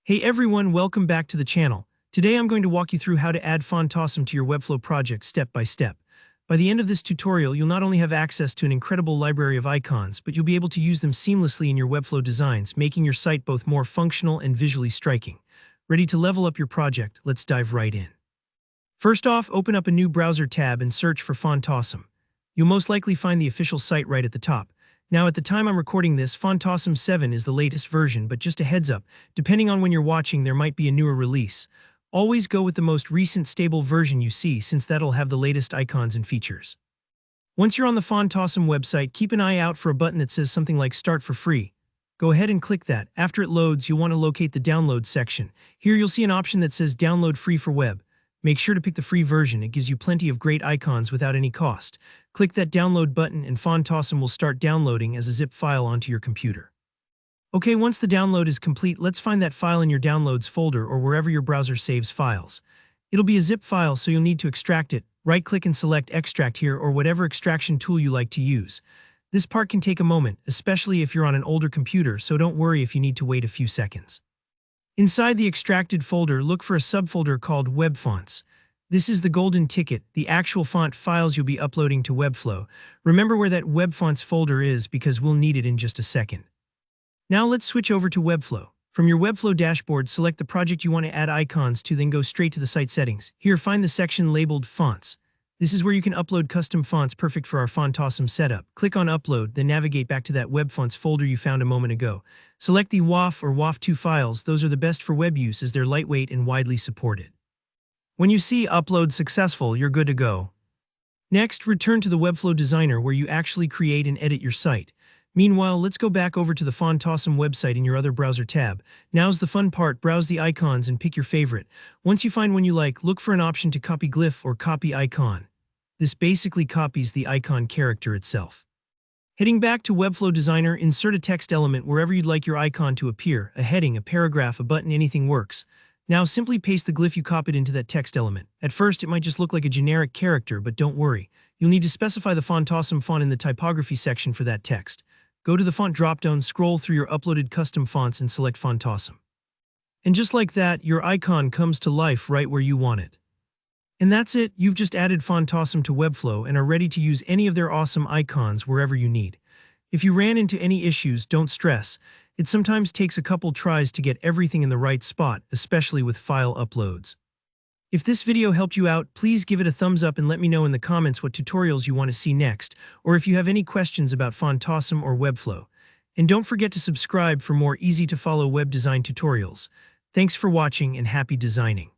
Hey everyone, welcome back to the channel. Today I'm going to walk you through how to add Fontawesome to your Webflow project step by step. By the end of this tutorial, you'll not only have access to an incredible library of icons, but you'll be able to use them seamlessly in your Webflow designs, making your site both more functional and visually striking. Ready to level up your project? Let's dive right in. First off, open up a new browser tab and search for Fontawesome. You'll most likely find the official site right at the top. Now, at the time I'm recording this, Fontawesome 7 is the latest version, but just a heads up, depending on when you're watching, there might be a newer release. Always go with the most recent stable version you see, since that'll have the latest icons and features. Once you're on the Fontawesome website, keep an eye out for a button that says something like Start for Free. Go ahead and click that. After it loads, you'll want to locate the Download section. Here you'll see an option that says Download Free for Web. Make sure to pick the free version. It gives you plenty of great icons without any cost. Click that download button and Fontawesome will start downloading as a zip file onto your computer. Okay, once the download is complete, let's find that file in your Downloads folder or wherever your browser saves files. It'll be a zip file, so you'll need to extract it. Right-click and select Extract here or whatever extraction tool you like to use. This part can take a moment, especially if you're on an older computer, so don't worry if you need to wait a few seconds. Inside the extracted folder, look for a subfolder called Web Fonts. This is the golden ticket, the actual font files you'll be uploading to Webflow. Remember where that Web Fonts folder is because we'll need it in just a second. Now let's switch over to Webflow. From your Webflow dashboard, select the project you want to add icons to, then go straight to the site settings. Here, find the section labeled Fonts. This is where you can upload custom fonts perfect for our Fontawesome setup. Click on Upload, then navigate back to that Web Fonts folder you found a moment ago. Select the WAF or WAF2 files. Those are the best for web use as they're lightweight and widely supported. When you see Upload successful, you're good to go. Next, return to the Webflow Designer where you actually create and edit your site. Meanwhile, let's go back over to the Fontawesome website in your other browser tab. Now's the fun part. Browse the icons and pick your favorite. Once you find one you like, look for an option to copy glyph or copy icon. This basically copies the icon character itself. Heading back to Webflow Designer, insert a text element wherever you'd like your icon to appear. A heading, a paragraph, a button, anything works. Now simply paste the glyph you copied into that text element. At first, it might just look like a generic character, but don't worry. You'll need to specify the Fontawesome font in the typography section for that text. Go to the font dropdown, scroll through your uploaded custom fonts and select Fontawesome. And just like that, your icon comes to life right where you want it. And that's it, you've just added Fontawesome to Webflow and are ready to use any of their awesome icons wherever you need. If you ran into any issues, don't stress. It sometimes takes a couple tries to get everything in the right spot, especially with file uploads. If this video helped you out, please give it a thumbs up and let me know in the comments what tutorials you want to see next, or if you have any questions about Fontawesome or Webflow. And don't forget to subscribe for more easy-to-follow web design tutorials. Thanks for watching and happy designing.